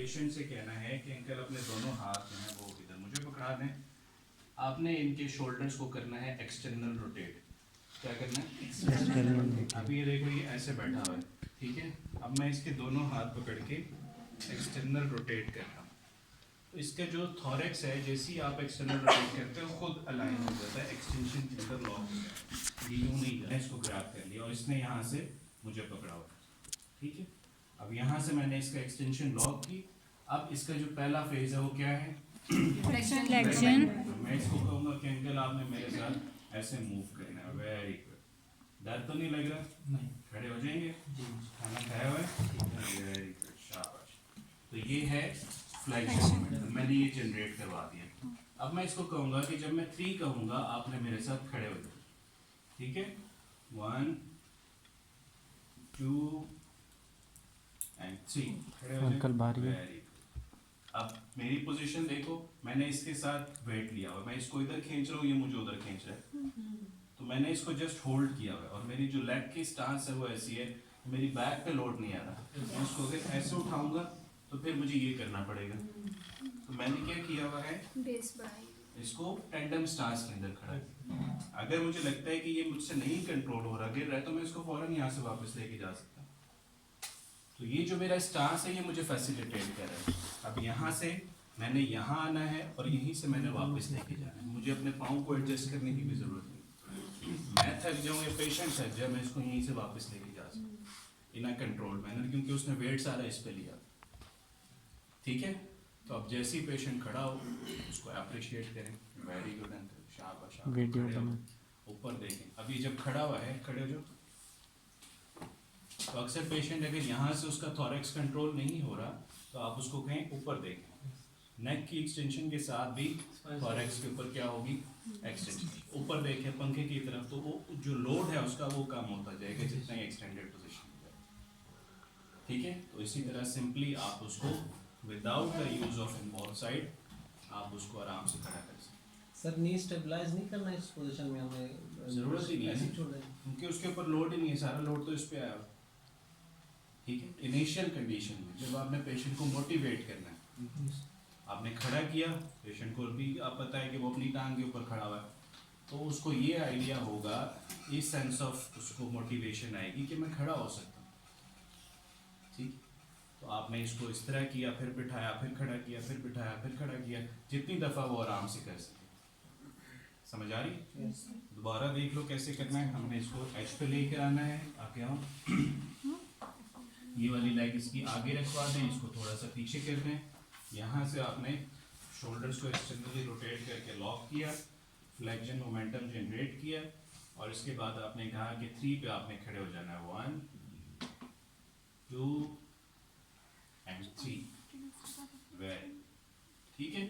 Patient से कहना है कि अंकल अपने दोनों हाथ जो हैं वो इधर मुझे पकड़ा दें। आपने इनके शोल्डर्स को करना है एक्सटर्नल रोटेट। क्या करना है? External rotate. अभी ये देखो ये ऐसे बैठा हुआ है, ठीक है। अब मैं इसके दोनों हाथ पकड़ के एक्सटर्नल रोटेट कर रहा हूँ। तो इसका जो थॉरेक्स है, जैसे ही आप एक्सटर्नल रोटेट करते हो खुद अलाइन हो जाता है, एक्सटेंशन के अंदर लॉक हो जाता है। ये यूँ नहीं है, इसको ग्रैब कर लिया और इसने यहाँ से मुझे पकड़ा हुआ, ठीक है। अब यहाँ से मैंने इसका एक्सटेंशन लॉक की। अब इसका जो पहला फेज है वो क्या है? फ्लेक्शन। मैं इसको कहूँगा कि अंकल आपने मेरे साथ ऐसे मूव करना है। Very good. डर तो नहीं लग रहा? नहीं। खड़े हो जाएंगे? खाना खाया हुआ है? वेरी गुड, शाबाश। तो ये है फ्लेक्शन, मैंने ये जनरेट करवा दिया। अब मैं इसको कहूँगा कि जब मैं 3 कहूँगा आपने मेरे साथ खड़े हो जाए, ठीक है। 1 2 एंड 3 खड़े हो अंकल बाहर ही। वेरी। अब मेरी पोजीशन देखो, मैंने इसके साथ वेट लिया हुआ, मैं इसको इधर खींच रहा हूँ, ये मुझे उधर खींच रहा है। तो मैंने इसको जस्ट होल्ड किया हुआ है और मेरी जो लेग की स्टांस है वो ऐसी है, मेरी बैक पे लोड नहीं आ रहा। मैं इसको अगर ऐसे उठाऊंगा तो फिर मुझे ये करना पड़ेगा। तो मैंने क्या किया हुआ है, इसको टेंडम स्टांस के अंदर खड़ा है। अगर मुझे लगता है कि ये मुझसे नहीं कंट्रोल हो रहा, गिर रहा है, तो मैं इसको फौरन यहाँ से वापस लेके जा सकता हूँ। तो ये जो मेरा स्टांस है ये मुझे फैसिलिटेट कर रहा है। अब यहाँ से मैंने यहाँ आना है और यहीं से मैंने वापस लेके जाना है। मुझे अपने पाँव को एडजस्ट करने की भी ज़रूरत नहीं। मैं थक जाऊँ या पेशेंट थक जाए, मैं इसको यहीं से वापस लेके जा सकता इन अ कंट्रोल मैनर, क्योंकि उसने वेट सारा इस पे लिया, ठीक है। तो अब जैसे ही पेशेंट खड़ा हो उसको अप्रिशिएट करें। वेरी गुड अंकल, शाबाश। ऊपर देखें। अभी जब खड़ा हुआ है, खड़े हो जाओ। तो अक्सर पेशेंट अगर यहाँ से उसका थॉरेक्स कंट्रोल नहीं हो रहा तो आप उसको कहें ऊपर देखें। नेक की एक्सटेंशन के साथ भी थॉरेक्स के ऊपर क्या होगी? एक्सटेंशन। ऊपर देखें पंखे की तरफ, तो वो जो लोड है उसका वो कम होता जाएगा जितना एक्सटेंडेड पोजीशन हो जाए, ठीक है। तो इसी तरह सिंपली आप उसको without the use of involve side आप उसको आराम से खड़ा कर सकते। सर नी स्टेबलाइज नहीं करना इस पोजीशन में, हमें जरूरत ही नहीं है छोड़ दें क्योंकि उसके ऊपर लोड ही नहीं है, सारा लोड तो इस पे आया, ठीक है। इनिशियल कंडीशन में जब आपने पेशेंट को मोटिवेट करना है, आपने खड़ा किया, पेशेंट को भी आप पता है कि वो अपनी टांग के ऊपर खड़ा हुआ है, तो उसको ये आइडिया होगा, इस सेंस ऑफ उसको मोटिवेशन आएगी कि मैं खड़ा हो सकता हूँ, ठीक। तो आपने इसको इस तरह किया, फिर बिठाया, फिर खड़ा किया, फिर बिठाया, फिर खड़ा किया, जितनी दफ़ा वो आराम से कर सके। समझ आ रही? दोबारा देख लो कैसे करना है। हमने इसको एच पे लेकर आना है, आके हम ये वाली लेग इसकी आगे रखवा दें, इसको थोड़ा सा पीछे कर दें। यहाँ से आपने शोल्डर्स को एक्सटर्नली रोटेट करके लॉक किया, फ्लेक्शन मोमेंटम जनरेट किया और इसके बाद आपने कहा कि 3 पे आपने खड़े हो जाना है। 1 2 एंड 3 वेरी, ठीक है।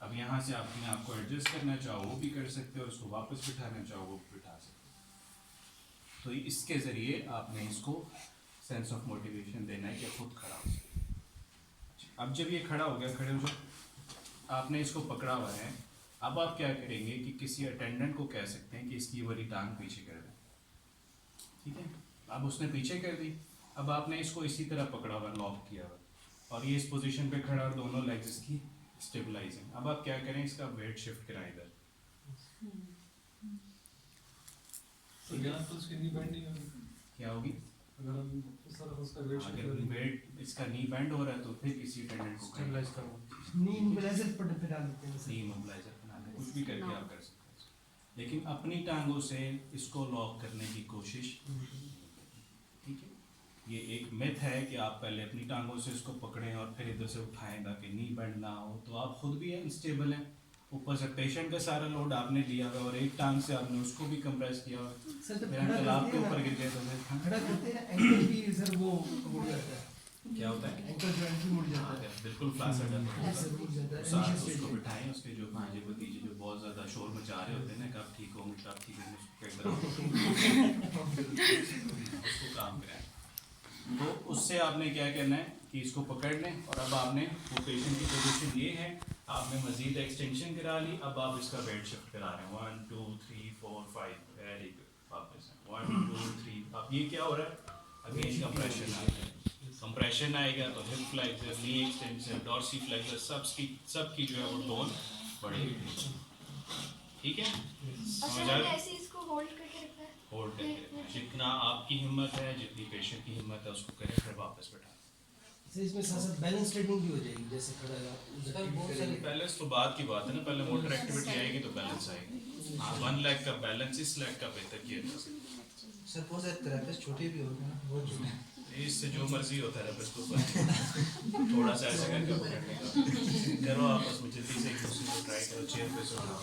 अब यहाँ से आपने आपको एडजस्ट करना चाहो वो भी कर सकते हो, इसको वापस बिठाना चाहो वो भी बिठा सकते हो। तो इसके ज़रिए आपने इसको सेंस ऑफ मोटिवेशन देना है कि खुद खड़ा हो सके। अब जब ये खड़ा हो गया, खड़े हो जाओ, आपने इसको पकड़ा हुआ है। अब आप क्या करेंगे कि किसी अटेंडेंट को कह सकते हैं कि इसकी वाली टांग पीछे कर दें, ठीक है। अब उसने पीछे कर दी, अब आपने इसको इसी तरह पकड़ा हुआ, लॉक किया हुआ और ये इस पोजीशन पे खड़ा और दोनों लेग्स इसकी स्टेबलाइजिंग। अब आप क्या करें, इसका वेट शिफ्ट कराएं इधर। तो उसकी नी बैंड नहीं होगी, क्या होगी? अगर हम इस तरफ उसका वेट शिफ्ट अगर वेट इसका नी बैंड हो रहा है तो फिर किसी अटेंडेंट को स्टेबलाइज करो। नी इमोबिलाइजर पर फिर डाल देते हैं नी इमोबिलाइजर बना लें, कुछ भी करके आप कर सकते हैं, लेकिन अपनी टांगों से इसको लॉक करने की कोशिश, ठीक है। ये एक मिथ है कि आप पहले अपनी टांगों से इसको पकड़ें और फिर इधर से उठाएं ताकि नी बैंड ना हो, तो आप खुद भी अनस्टेबल हैं। ऊपर से पेशेंट का सारा लोड आपने लिया हुआ और एक टांग से आपने उसको भी कंप्रेस किया हुआ। फिर आपके ऊपर गिर गए तो खड़ा करते हैं, एंकल भी सर वो मुड़ जाता है। क्या होता है? एंकल जॉइंट भी मुड़ जाता है, बिल्कुल फ्लास आ जाता है। ऐसे मुड़ जाता है। साथ उसको बिठाएं, उसके जो भांजे भतीजे जो बहुत ज़्यादा शोर मचा रहे होते हैं ना, कब ठीक होंगे कब ठीक होंगे, उसको काम कराएं। तो उससे आपने क्या करना है कि इसको पकड़ लें और अब आपने वो पेशेंट की पोजीशन ये है, आपने मजीद एक्सटेंशन करा ली, अब आप इसका वेट शिफ्ट करा रहे हैं। 1 2 3 4 5 वेरी गुड, वापस 1 2 3। अब ये क्या हो रहा है, अगेन इसका प्रेशर आ रहा है, कंप्रेशन आएगा तो हिप फ्लेक्सर, नी एक्सटेंशन, डॉर्सी फ्लेक्सर, सबकी जो है वो टोन बढ़ेगी। ठीक है, और समझ सर आ हमने गया? ऐसे इसको होल्ड करके रखना है। होल्ड करके रखना है। जितना आपकी हिम्मत है, जितनी पेशेंट की हिम्मत है, उसको करें, फिर वापस बैठा। सर इसमें साथ साथ बैलेंस ट्रेनिंग भी हो जाएगी, जैसे खड़ा सर बहुत सारी बैलेंस तो बात की बात है ना, पहले मोटर एक्टिविटी आएगी तो बैलेंस आएगी। हाँ, 1 लाख का बैलेंस इस लाख का बेहतर किया जा सकता सर बहुत सारे थेरेपिस्ट छोटे भी होते हैं, बहुत छोटे। है। इससे जो मर्जी होता है बस को थोड़ा सा ऐसा करके पकड़ने का करो, आपस में जल्दी से एक दूसरे को ट्राई करो, चेयर पे सो जाओ।